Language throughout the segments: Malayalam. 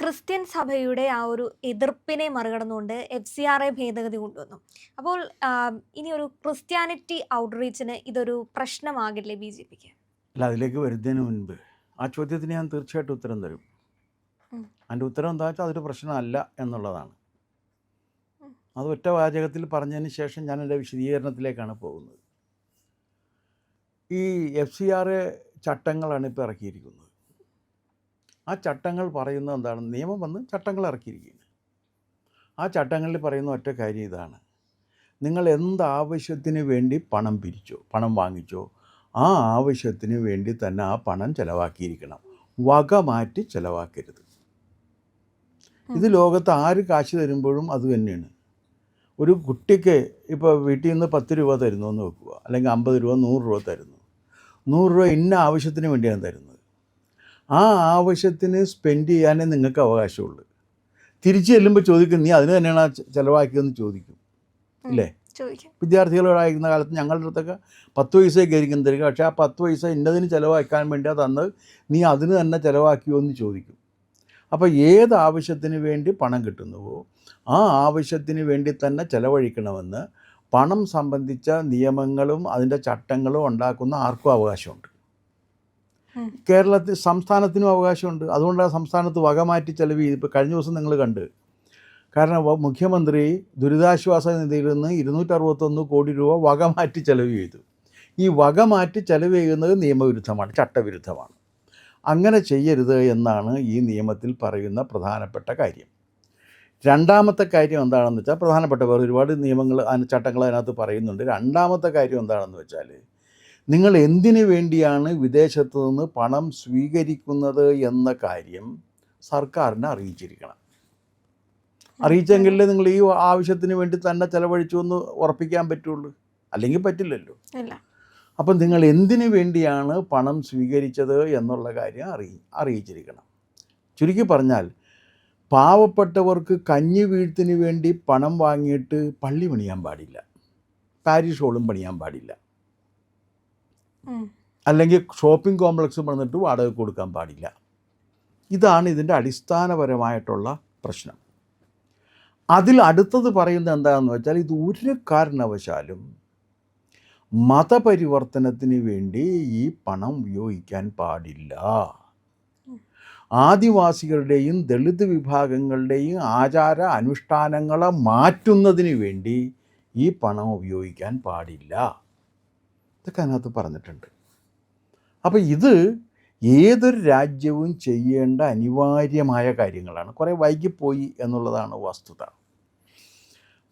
ക്രിസ്ത്യൻ സഭയുടെ ആ ഒരു എതിർപ്പിനെ മറികടന്നുകൊണ്ട് FCRA ഭേദഗതി കൊണ്ടുവന്നു. അപ്പോൾ ഇനി ഒരു ക്രിസ്ത്യാനിറ്റി ഔട്ട്റീച്ചിന് ഇതൊരു പ്രശ്നമാകില്ലേ BJPക്ക്? അല്ല, അതിലേക്ക് വരുന്നതിന് മുൻപ് ആ ചോദ്യത്തിന് ഞാൻ തീർച്ചയായിട്ടും ഉത്തരം തരും. അതിൻ്റെ ഉത്തരം എന്താ വെച്ചാൽ അതൊരു പ്രശ്നമല്ല എന്നുള്ളതാണ്. അത് ഒറ്റ വാചകത്തിൽ പറഞ്ഞതിന് ശേഷം ഞാൻ എൻ്റെ വിശദീകരണത്തിലേക്കാണ് പോകുന്നത്. ഈ FCRA ചട്ടങ്ങളാണ് ഇപ്പോൾ ഇറക്കിയിരിക്കുന്നത്. ആ ചട്ടങ്ങൾ പറയുന്നത് എന്താണ്? നിയമം വന്ന് ചട്ടങ്ങൾ ഇറക്കിയിരിക്കുകയാണ്. ആ ചട്ടങ്ങളിൽ പറയുന്ന ഒറ്റ കാര്യം ഇതാണ്: നിങ്ങൾ എന്താവശ്യത്തിന് വേണ്ടി പണം പിരിച്ചോ, പണം വാങ്ങിച്ചോ, ആ ആവശ്യത്തിന് വേണ്ടി തന്നെ ആ പണം ചിലവാക്കിയിരിക്കണം. വക മാറ്റി ചിലവാക്കരുത്. ഇത് ലോകത്ത് ആര് കാശ് തരുമ്പോഴും അത് തന്നെയാണ്. ഒരു കുട്ടിക്ക് ഇപ്പോൾ വീട്ടിൽ നിന്ന് 10 രൂപ തരുന്നു എന്ന് വെക്കുക, അല്ലെങ്കിൽ 50 രൂപ 100 രൂപ തരുന്നു. 100 രൂപ ഇന്ന ആവശ്യത്തിന് വേണ്ടിയാണ് തരുന്നത്. ആ ആവശ്യത്തിന് സ്പെൻഡ് ചെയ്യാനേ നിങ്ങൾക്ക് അവകാശമുള്ളൂ. തിരിച്ചു ചെല്ലുമ്പോൾ ചോദിക്കും, നീ അതിന് തന്നെയാണ് ചിലവാക്കിയതെന്ന് ചോദിക്കും, ഇല്ലേ? വിദ്യാർത്ഥികളായിരുന്ന കാലത്ത് ഞങ്ങളുടെ അടുത്തൊക്കെ 10 പൈസയൊക്കെ ആയിരിക്കും തരിക. പക്ഷേ ആ 10 പൈസ ഇന്നതിന് ചിലവാക്കാൻ വേണ്ടിയാണ് തന്നത്, നീ അതിന് തന്നെ ചിലവാക്കിയോ എന്ന് ചോദിക്കും. അപ്പോൾ ഏത് ആവശ്യത്തിന് വേണ്ടി പണം കിട്ടുന്നുവോ ആ ആവശ്യത്തിന് വേണ്ടി തന്നെ ചിലവഴിക്കണമെന്ന് പണം സംബന്ധിച്ച നിയമങ്ങളും അതിൻ്റെ ചട്ടങ്ങളും ഉണ്ടാക്കുന്ന ആർക്കും അവകാശമുണ്ട്. കേരളത്തിൽ സംസ്ഥാനത്തിനും അവകാശമുണ്ട്. അതുകൊണ്ടാണ് സംസ്ഥാനത്ത് വകമാറ്റി ചിലവ് ചെയ്ത്. ഇപ്പോൾ കഴിഞ്ഞ ദിവസം നിങ്ങൾ കണ്ട്. കാരണം മുഖ്യമന്ത്രി ദുരിതാശ്വാസ നിധിയിൽ നിന്ന് 261 കോടി രൂപ വകമാറ്റി ചിലവ് ചെയ്തു. ഈ വകമാറ്റി ചിലവ് ചെയ്യുന്നത് നിയമവിരുദ്ധമാണ്, ചട്ടവിരുദ്ധമാണ്. അങ്ങനെ ചെയ്യരുത് എന്നാണ് ഈ നിയമത്തിൽ പറയുന്ന പ്രധാനപ്പെട്ട കാര്യം. രണ്ടാമത്തെ കാര്യം എന്താണെന്ന് വെച്ചാൽ, പ്രധാനപ്പെട്ട വേറെ ഒരുപാട് നിയമങ്ങൾ ചട്ടങ്ങൾ അതിനകത്ത് പറയുന്നുണ്ട്. രണ്ടാമത്തെ കാര്യം എന്താണെന്ന് വെച്ചാൽ, നിങ്ങൾ എന്തിനു വേണ്ടിയാണ് വിദേശത്ത് നിന്ന് പണം സ്വീകരിക്കുന്നത് എന്ന കാര്യം സർക്കാരിനെ അറിയിച്ചിരിക്കണം. അറിയിച്ചെങ്കിലേ നിങ്ങൾ ഈ ആവശ്യത്തിന് വേണ്ടി തന്നെ ചിലവഴിച്ചു എന്ന് ഉറപ്പിക്കാൻ പറ്റുള്ളൂ, അല്ലെങ്കിൽ പറ്റില്ലല്ലോ. അപ്പം നിങ്ങൾ എന്തിനു വേണ്ടിയാണ് പണം സ്വീകരിച്ചത് എന്നുള്ള കാര്യം അറിയിച്ചിരിക്കണം. ചുരുക്കി പറഞ്ഞാൽ, പാവപ്പെട്ടവർക്ക് കഞ്ഞി വീഴ്ത്തിന് വേണ്ടി പണം വാങ്ങിയിട്ട് പള്ളി പണിയാൻ പാടില്ല, പാരിഷ് ഹോളും പണിയാൻ പാടില്ല, അല്ലെങ്കിൽ ഷോപ്പിംഗ് കോംപ്ലക്സ് പണിതിട്ട് വാടക കൊടുക്കാൻ പാടില്ല. ഇതാണ് ഇതിൻ്റെ അടിസ്ഥാനപരമായിട്ടുള്ള പ്രശ്നം. അതിൽ അടുത്തത് പറയുന്നത് എന്താണെന്ന് വെച്ചാൽ, ഇത് ഒരു കാരണവശാലും മതപരിവർത്തനത്തിന് വേണ്ടി ഈ പണം ഉപയോഗിക്കാൻ പാടില്ല. ആദിവാസികളുടെയും ദളിത് വിഭാഗങ്ങളുടെയും ആചാര അനുഷ്ഠാനങ്ങളെ മാറ്റുന്നതിന് വേണ്ടി ഈ പണം ഉപയോഗിക്കാൻ പാടില്ല. ഇതൊക്കെ അതിനകത്ത് പറഞ്ഞിട്ടുണ്ട്. അപ്പോൾ ഇത് ഏതൊരു രാജ്യവും ചെയ്യേണ്ട അനിവാര്യമായ കാര്യങ്ങളാണ്. കുറേ വൈകിപ്പോയി എന്നുള്ളതാണ് വസ്തുത.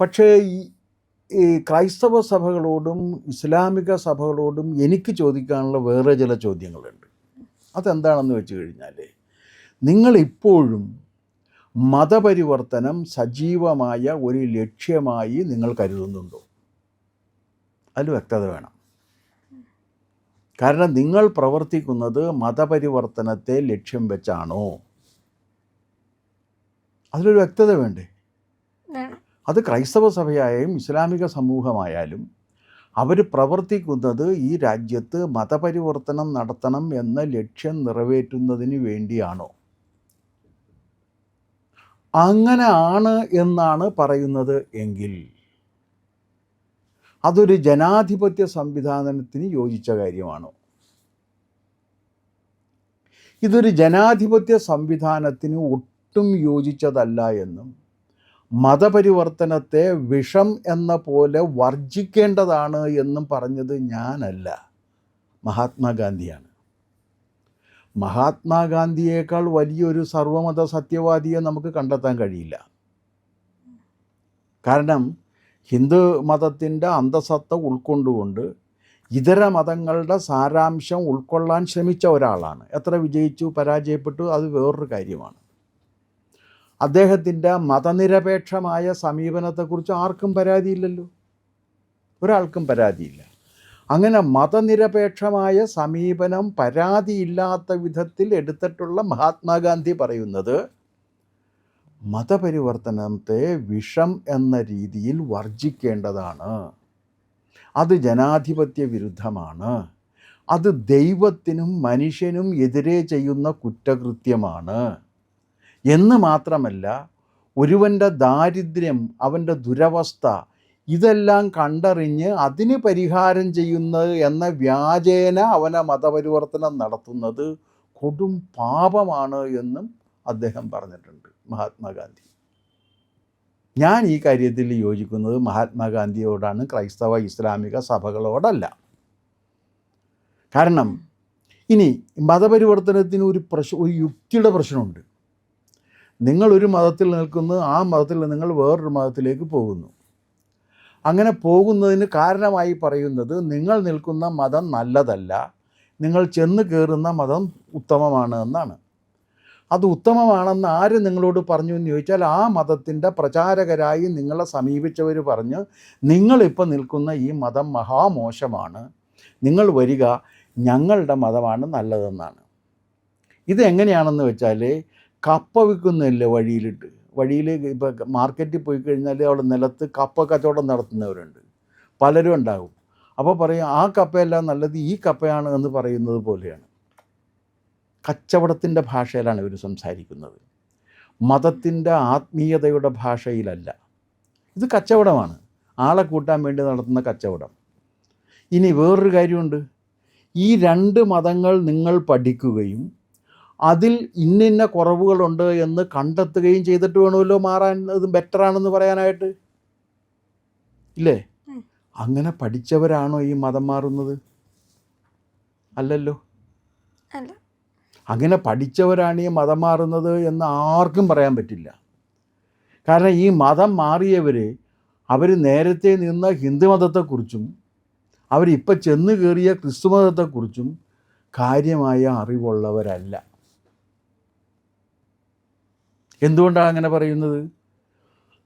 പക്ഷേ ഈ ക്രൈസ്തവ സഭകളോടും ഇസ്ലാമിക സഭകളോടും എനിക്ക് ചോദിക്കാനുള്ള വേറെ ചില ചോദ്യങ്ങളുണ്ട്. അതെന്താണെന്ന് വെച്ച് കഴിഞ്ഞാൽ, നിങ്ങളിപ്പോഴും മതപരിവർത്തനം സജീവമായ ഒരു ലക്ഷ്യമായി നിങ്ങൾ കരുതുന്നുണ്ടോ? അതിൽ വ്യക്തത വേണം. കാരണം നിങ്ങൾ പ്രവർത്തിക്കുന്നത് മതപരിവർത്തനത്തെ ലക്ഷ്യം വെച്ചാണോ? അതിലൊരു വ്യക്തത വേണ്ടേ? അത് ക്രൈസ്തവ സഭയായാലും ഇസ്ലാമിക സമൂഹമായാലും അവർ പ്രവർത്തിക്കുന്നത് ഈ രാജ്യത്ത് മതപരിവർത്തനം നടത്തണം എന്ന ലക്ഷ്യം നിറവേറ്റുന്നതിന് വേണ്ടിയാണോ? അങ്ങനെ ആണ് എന്നാണ് പറയുന്നത് എങ്കിൽ അതൊരു ജനാധിപത്യ സംവിധാനത്തിന് യോജിച്ച കാര്യമാണോ? ഇതൊരു ജനാധിപത്യ സംവിധാനത്തിന് ഒട്ടും യോജിച്ചതല്ല എന്നും മതപരിവർത്തനത്തെ വിഷം എന്ന പോലെ വർജിക്കേണ്ടതാണ് എന്നും പറഞ്ഞത് ഞാനല്ല, മഹാത്മാഗാന്ധിയാണ്. മഹാത്മാഗാന്ധിയേക്കാൾ വലിയൊരു സർവമത സത്യവാദിയെ നമുക്ക് കണ്ടെത്താൻ കഴിയില്ല. കാരണം ഹിന്ദു മതത്തിൻ്റെ അന്തസത്ത ഉൾക്കൊണ്ടുകൊണ്ട് ഇതര മതങ്ങളുടെ സാരാംശം ഉൾക്കൊള്ളാൻ ശ്രമിച്ച ഒരാളാണ്. എത്ര വിജയിച്ചു പരാജയപ്പെട്ടു അത് വേറൊരു കാര്യമാണ്. അദ്ദേഹത്തിൻ്റെ മതനിരപേക്ഷമായ സമീപനത്തെക്കുറിച്ച് ആർക്കും പരാതിയില്ലല്ലോ, ഒരാൾക്കും പരാതിയില്ല. അങ്ങനെ മതനിരപേക്ഷമായ സമീപനം പരാതിയില്ലാത്ത വിധത്തിൽ എടുത്തിട്ടുള്ള മഹാത്മാഗാന്ധി പറയുന്നത് മതപരിവർത്തനത്തെ വിഷം എന്ന രീതിയിൽ വർജിക്കേണ്ടതാണ്. അത് ജനാധിപത്യ വിരുദ്ധമാണ്. അത് ദൈവത്തിനും മനുഷ്യനും എതിരെ ചെയ്യുന്ന കുറ്റകൃത്യമാണ്. എന്ന് മാത്രമല്ല, ഒരുവൻ്റെ ദാരിദ്ര്യം, അവൻ്റെ ദുരവസ്ഥ ഇതെല്ലാം കണ്ടറിഞ്ഞ് അതിന് പരിഹാരം ചെയ്യുന്നത് എന്ന വ്യാജേന അവനെ മതപരിവർത്തനം നടത്തുന്നത് കൊടും പാപമാണ് എന്നും അദ്ദേഹം പറഞ്ഞിട്ടുണ്ട്, മഹാത്മാഗാന്ധി. ഞാൻ ഈ കാര്യത്തിൽ യോജിക്കുന്നത് മഹാത്മാഗാന്ധിയോടാണ്, ക്രൈസ്തവ ഇസ്ലാമിക സഭകളോടല്ല. കാരണം ഇനി മതപരിവർത്തനത്തിന് ഒരു യുക്തിയുടെ പ്രശ്നമുണ്ട്. നിങ്ങളൊരു മതത്തിൽ നിൽക്കുന്നു, ആ മതത്തിൽ നിങ്ങൾ വേറൊരു മതത്തിലേക്ക് പോകുന്നു. അങ്ങനെ പോകുന്നതിന് കാരണമായി പറയുന്നത് നിങ്ങൾ നിൽക്കുന്ന മതം നല്ലതല്ല, നിങ്ങൾ ചെന്ന് കയറുന്ന മതം ഉത്തമമാണ് എന്നാണ്. അത് ഉത്തമമാണെന്ന് ആര് നിങ്ങളോട് പറഞ്ഞു എന്ന് ചോദിച്ചാൽ, ആ മതത്തിൻ്റെ പ്രചാരകരായി നിങ്ങളെ സമീപിച്ചവർ പറഞ്ഞ് നിങ്ങളിപ്പോൾ നിൽക്കുന്ന ഈ മതം മഹാമോശമാണ്, നിങ്ങൾ വരിക, ഞങ്ങളുടെ മതമാണ് നല്ലതെന്നാണ്. ഇതെങ്ങനെയാണെന്ന് വെച്ചാൽ, കപ്പ വിൽക്കുന്നില്ല വഴിയിൽ ഇപ്പോൾ മാർക്കറ്റിൽ പോയി കഴിഞ്ഞാൽ അവിടെ നിലത്ത് കപ്പ കച്ചവടം നടത്തുന്നവരുണ്ട്, പലരും ഉണ്ടാകും. അപ്പോൾ പറയും ആ കപ്പയല്ല നല്ലത്, ഈ കപ്പയാണ് എന്ന് പറയുന്നത് പോലെയാണ്. കച്ചവടത്തിൻ്റെ ഭാഷയിലാണ് ഇവർ സംസാരിക്കുന്നത്, മതത്തിൻ്റെ ആത്മീയതയുടെ ഭാഷയിലല്ല. ഇത് കച്ചവടമാണ്, ആളെ കൂട്ടാൻ വേണ്ടി നടത്തുന്ന കച്ചവടം. ഇനി വേറൊരു കാര്യമുണ്ട്, ഈ രണ്ട് മതങ്ങൾ നിങ്ങൾ പഠിക്കുകയും അതിൽ ഇന്നിന്ന കുറവുകളുണ്ട് എന്ന് കണ്ടെത്തുകയും ചെയ്തിട്ട് വേണമല്ലോ മാറാൻ, ഇത് ബെറ്ററാണെന്ന് പറയാനായിട്ട്, ഇല്ലേ? അങ്ങനെ പഠിച്ചവരാണോ ഈ മതം മാറുന്നത്? അല്ലല്ലോ. അങ്ങനെ പഠിച്ചവരാണ് ഈ മതം മാറുന്നത് എന്ന് ആർക്കും പറയാൻ പറ്റില്ല. കാരണം ഈ മതം മാറിയവർ അവർ നേരത്തെ നിന്ന ഹിന്ദു മതത്തെക്കുറിച്ചും അവരിപ്പോൾ ചെന്ന് കയറിയ ക്രിസ്തു മതത്തെക്കുറിച്ചും കാര്യമായ അറിവുള്ളവരല്ല. എന്തുകൊണ്ടാണ് അങ്ങനെ പറയുന്നത്?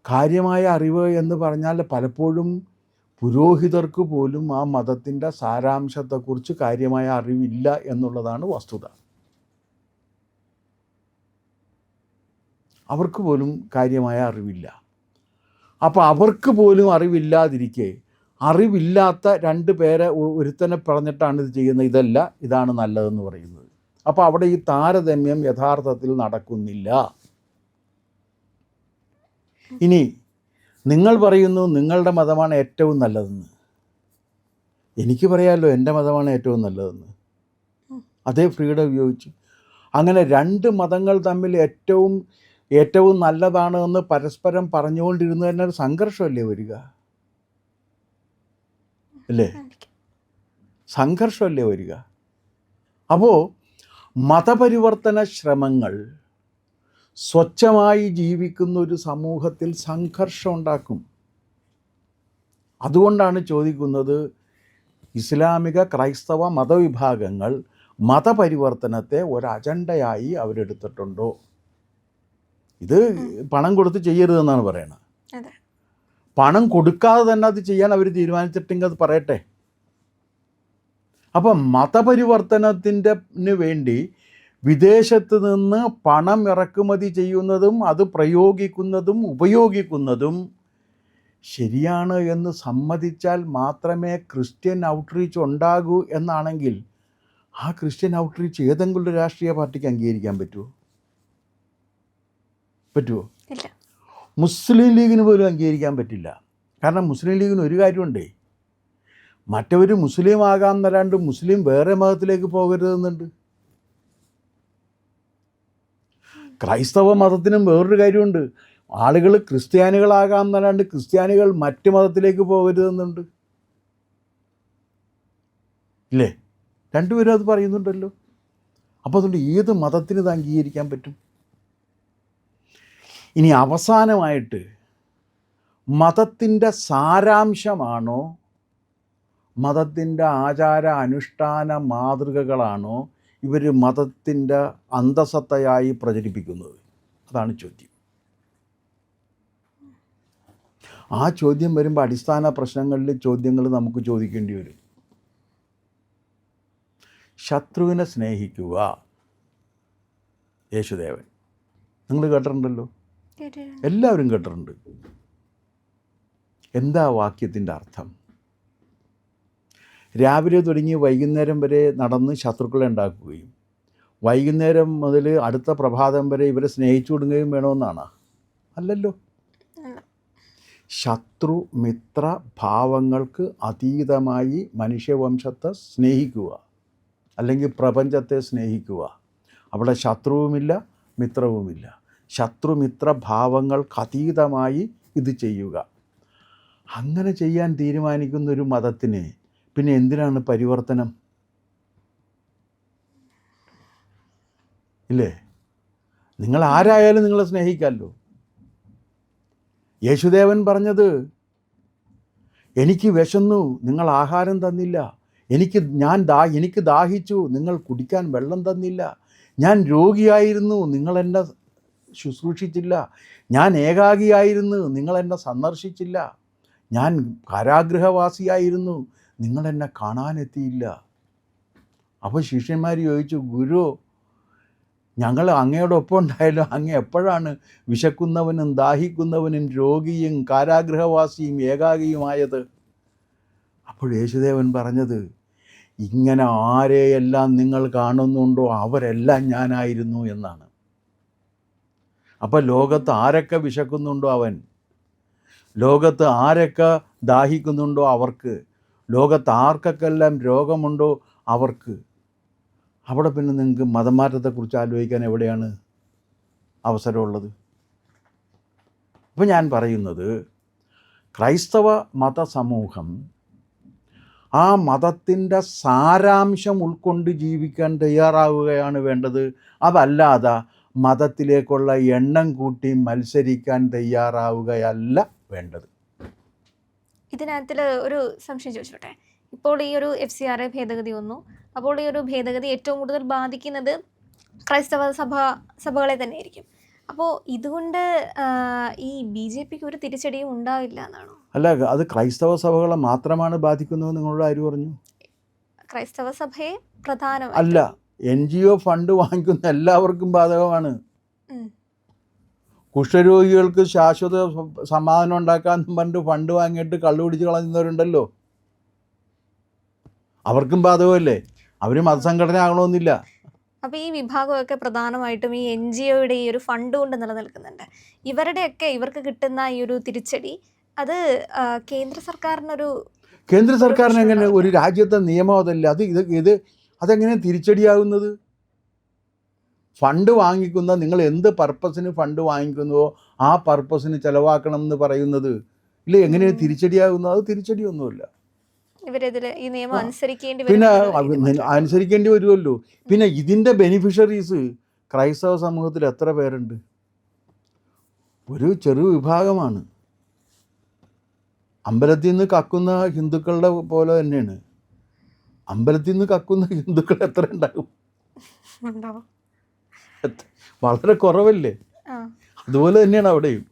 കാര്യമായ അറിവ് എന്ന് പറഞ്ഞാൽ പലപ്പോഴും പുരോഹിതർക്ക് പോലും ആ മതത്തിൻ്റെ സാരാംശത്തെക്കുറിച്ച് കാര്യമായ അറിവില്ല എന്നുള്ളതാണ് വസ്തുത. അവർക്ക് പോലും കാര്യമായ അറിവില്ല. അപ്പോൾ അവർക്ക് പോലും അറിവില്ലാതിരിക്കെ അറിവില്ലാത്ത രണ്ട് പേരെ ഒരുത്തനെ പറഞ്ഞിട്ടാണ് ഇത് ചെയ്യുന്നത്, ഇതല്ല ഇതാണ് നല്ലതെന്ന് പറയുന്നത്. അപ്പോൾ അവിടെ ഈ താരതമ്യം യഥാർത്ഥത്തിൽ നടക്കുന്നില്ല. ഇനി നിങ്ങൾ പറയുന്നു നിങ്ങളുടെ മതമാണ് ഏറ്റവും നല്ലതെന്ന്. എനിക്ക് പറയാമല്ലോ എൻ്റെ മതമാണ് ഏറ്റവും നല്ലതെന്ന്, അതേ ഫ്രീഡം ഉപയോഗിച്ച്. അങ്ങനെ രണ്ട് മതങ്ങൾ തമ്മിൽ ഏറ്റവും നല്ലതാണ് എന്ന് പരസ്പരം പറഞ്ഞുകൊണ്ടിരുന്നു തന്നെ ഒരു സംഘർഷമല്ലേ വരിക? അല്ലേ? സംഘർഷമല്ലേ വരിക? അപ്പോൾ മതപരിവർത്തന ശ്രമങ്ങൾ സ്വച്ഛമായി ജീവിക്കുന്ന ഒരു സമൂഹത്തിൽ സംഘർഷം ഉണ്ടാക്കും. അതുകൊണ്ടാണ് ചോദിക്കുന്നത്, ഇസ്ലാമിക ക്രൈസ്തവ മതവിഭാഗങ്ങൾ മതപരിവർത്തനത്തെ ഒരു അജണ്ടയായി അവരെടുത്തിട്ടുണ്ടോ? ഇത് പണം കൊടുത്ത് ചെയ്യരുതെന്നാണ് പറയുന്നത്. പണം കൊടുക്കാതെ തന്നെ അത് ചെയ്യാൻ അവർ തീരുമാനിച്ചിട്ടെങ്കിൽ അത് പറയട്ടെ. അപ്പം മതപരിവർത്തനത്തിന് വേണ്ടി വിദേശത്ത് നിന്ന് പണം ഇറക്കുമതി ചെയ്യുന്നതും അത് പ്രയോഗിക്കുന്നതും ഉപയോഗിക്കുന്നതും ശരിയാണ് എന്ന് സമ്മതിച്ചാൽ മാത്രമേ ക്രിസ്ത്യൻ ഔട്ട്റീച്ച് ഉണ്ടാകൂ എന്നാണെങ്കിൽ ആ ക്രിസ്ത്യൻ ഔട്ട്റീച്ച് ഏതെങ്കിലും ഒരു രാഷ്ട്രീയ പാർട്ടിക്ക് അംഗീകരിക്കാൻ പറ്റുമോ? മുസ്ലിം ലീഗിന് പോലും അംഗീകരിക്കാൻ പറ്റില്ല. കാരണം മുസ്ലിം ലീഗിന് ഒരു കാര്യമുണ്ടേ, മറ്റവർ മുസ്ലിം ആകാൻ തരാണ്ട് മുസ്ലിം വേറെ മതത്തിലേക്ക് പോകരുതെന്നുണ്ട്. ക്രൈസ്തവ മതത്തിനും വേറൊരു കാര്യമുണ്ട്, ആളുകൾ ക്രിസ്ത്യാനികളാകാൻ തരാണ്ട് ക്രിസ്ത്യാനികൾ മറ്റു മതത്തിലേക്ക് പോകരുതെന്നുണ്ട്. ഇല്ലേ? രണ്ടുപേരും അത് പറയുന്നുണ്ടല്ലോ. അപ്പോൾ അതുകൊണ്ട് ഏത് മതത്തിന് ഇത് അംഗീകരിക്കാൻ പറ്റും? ഇനി അവസാനമായിട്ട് മതത്തിൻ്റെ സാരാംശമാണോ മതത്തിൻ്റെ ആചാര അനുഷ്ഠാന മാതൃകകളാണോ ഇവർ മതത്തിൻ്റെ അന്തസത്തയായി പ്രചരിപ്പിക്കുന്നത്? അതാണ് ചോദ്യം. ആ ചോദ്യം വരുമ്പോൾ അടിസ്ഥാന പ്രശ്നങ്ങളിൽ ചോദ്യങ്ങൾ നമുക്ക് ചോദിക്കേണ്ടി വരും. ശത്രുവിനെ സ്നേഹിക്കുക, യേശുദേവൻ, നിങ്ങൾ കേട്ടിട്ടുണ്ടല്ലോ, എല്ലാവരും കേട്ടിട്ടുണ്ട്. എന്താ വാക്യത്തിൻ്റെ അർത്ഥം? രാവിലെ തുടങ്ങി വൈകുന്നേരം വരെ നടന്ന് ശത്രുക്കളെ ഉണ്ടാക്കുകയും വൈകുന്നേരം മുതൽ അടുത്ത പ്രഭാതം വരെ ഇവരെ സ്നേഹിച്ചു കൊടുക്കുകയും വേണമെന്നാണ്? അല്ലല്ലോ. അല്ല. ശത്രു മിത്ര ഭാവങ്ങൾക്ക് അതീതമായി മനുഷ്യവംശത്തെ സ്നേഹിക്കുക, അല്ലെങ്കിൽ പ്രപഞ്ചത്തെ സ്നേഹിക്കുക. അവിടെ ശത്രുവുമില്ല, മിത്രവുമില്ല. ശത്രുമിത്ര ഭാവങ്ങൾക്ക് അതീതമായി ഇത് ചെയ്യുക. അങ്ങനെ ചെയ്യാൻ തീരുമാനിക്കുന്ന ഒരു മതത്തിന് പിന്നെ എന്തിനാണ് പരിവർത്തനം? ഇല്ലേ? നിങ്ങൾ ആരായാലും നിങ്ങളെ സ്നേഹിക്കാമല്ലോ. യേശുദേവൻ പറഞ്ഞത്, എനിക്ക് വിശന്നു, നിങ്ങൾ ആഹാരം തന്നില്ല. എനിക്ക് ദാഹിച്ചു, നിങ്ങൾ കുടിക്കാൻ വെള്ളം തന്നില്ല. ഞാൻ രോഗിയായിരുന്നു, നിങ്ങൾ എന്നെ ശുശ്രൂഷിച്ചില്ല. ഞാൻ ഏകാകിയായിരുന്നു, നിങ്ങൾ എന്നെ സന്ദർശിച്ചില്ല. ഞാൻ കാരാഗൃഹവാസിയായിരുന്നു, നിങ്ങൾ എന്നെ കാണാനെത്തിയില്ല. അപ്പോൾ ശിഷ്യന്മാർ ചോദിച്ചു, ഗുരു, ഞങ്ങൾ അങ്ങയോടൊപ്പം ഉണ്ടായാലും അങ്ങ് എപ്പോഴാണ് വിശക്കുന്നവനും ദാഹിക്കുന്നവനും രോഗിയും കാരാഗൃഹവാസിയും ഏകാകിയുമായത്? അപ്പോൾ യേശുദേവൻ പറഞ്ഞത്, ഇങ്ങനെ ആരെയെല്ലാം നിങ്ങൾ കാണുന്നുണ്ടോ അവരെല്ലാം ഞാനായിരുന്നു എന്നാണ്. അപ്പോൾ ലോകത്ത് ആരൊക്കെ വിശക്കുന്നുണ്ടോ അവൻ, ലോകത്ത് ആരൊക്കെ ദാഹിക്കുന്നുണ്ടോ അവർക്ക്, ലോകത്ത് ആർക്കൊക്കെല്ലാം രോഗമുണ്ടോ അവർക്ക്. അവിടെ പിന്നെ നിങ്ങൾക്ക് മതമാറ്റത്തെക്കുറിച്ച് ആലോചിക്കാൻ എവിടെയാണ് അവസരമുള്ളത്? അപ്പോൾ ഞാൻ പറയുന്നത്, ക്രൈസ്തവ മതസമൂഹം ആ മതത്തിൻ്റെ സാരാംശം ഉൾക്കൊണ്ട് ജീവിക്കാൻ തയ്യാറാവുകയാണ് വേണ്ടത്. അതല്ലാതെ മതത്തിലേക്കുള്ള എണ്ണം കൂട്ടി മത്സരിക്കാൻ തയ്യാറാവുകയല്ല വേണ്ടത്. ഇതിനകത്തിൽ ഒരു സംശയം ചോദിച്ചോട്ടെ. ഇപ്പോൾ ഈ ഒരു FCRA ഭേദഗതി വന്നു. അപ്പോൾ ഈ ഒരു ഭേദഗതി ഏറ്റവും കൂടുതൽ ബാധിക്കുന്നത് ക്രൈസ്തവ സഭകളെ തന്നെയായിരിക്കും. അപ്പോൾ ഇതുകൊണ്ട് ഈ BJPക്ക് ഒരു തിരിച്ചടിയും ഉണ്ടാവില്ല എന്നാണോ? അല്ല, അത് ക്രൈസ്തവ സഭകളെ മാത്രമാണ് ബാധിക്കുന്നതെന്ന് നിങ്ങളോട് ആര് പറഞ്ഞു? ക്രൈസ്തവ സഭയെ പ്രധാനം അല്ല, NGO ഫണ്ട് വാങ്ങിക്കുന്ന എല്ലാവർക്കും ബാധകമാണ്. കുഷ്ഠരോഗികൾക്ക് ശാശ്വത സമാധാനം ഉണ്ടാക്കാൻ പറഞ്ഞിട്ട് ഫണ്ട് വാങ്ങിയിട്ട് കള്ളു പിടിച്ച് കളഞ്ഞവരുണ്ടല്ലോ, അവർക്കും ബാധകമല്ലേ? അവർ മതസംഘടന ആകണമെന്നില്ല. അപ്പോൾ ഈ വിഭാഗമൊക്കെ പ്രധാനമായിട്ടും ഈ NGOയുടെ ഈ ഒരു ഫണ്ട് കൊണ്ട് നിലനിൽക്കുന്നുണ്ട്. ഇവർക്ക് കിട്ടുന്ന ഈ ഒരു തിരിച്ചടി അത് കേന്ദ്ര സർക്കാരിന് എങ്ങനെ ഒരു രാജ്യത്തെ നിയമം അതല്ല അത് അതെങ്ങനെ തിരിച്ചടിയാകുന്നത്? ഫണ്ട് വാങ്ങിക്കുന്ന, നിങ്ങൾ എന്ത് പർപ്പസിന് ഫണ്ട് വാങ്ങിക്കുന്നുവോ ആ പർപ്പസിന് ചിലവാക്കണം എന്ന് പറയുന്നത് ഇല്ല, എങ്ങനെയാണ് തിരിച്ചടിയാകുന്നത്? അത് തിരിച്ചടിയൊന്നുമില്ല. ഈ നിയമം അനുസരിക്കേണ്ടി പിന്നെ അനുസരിക്കേണ്ടി വരുമല്ലോ. പിന്നെ ഇതിൻ്റെ ബെനിഫിഷ്യറീസ് ക്രൈസ്തവ സമൂഹത്തിൽ എത്ര പേരുണ്ട്? ഒരു ചെറു വിഭാഗമാണ്. അമ്പലത്തിൽ നിന്ന് കക്കുന്ന ഹിന്ദുക്കളുടെ പോലെ തന്നെയാണ്. അമ്പലത്തിൽ നിന്ന് കക്കുന്ന ഹിന്ദുക്കൾ എത്ര ഉണ്ടാകും? വളരെ കുറവല്ലേ? അതുപോലെ തന്നെയാണ് അവിടെയും.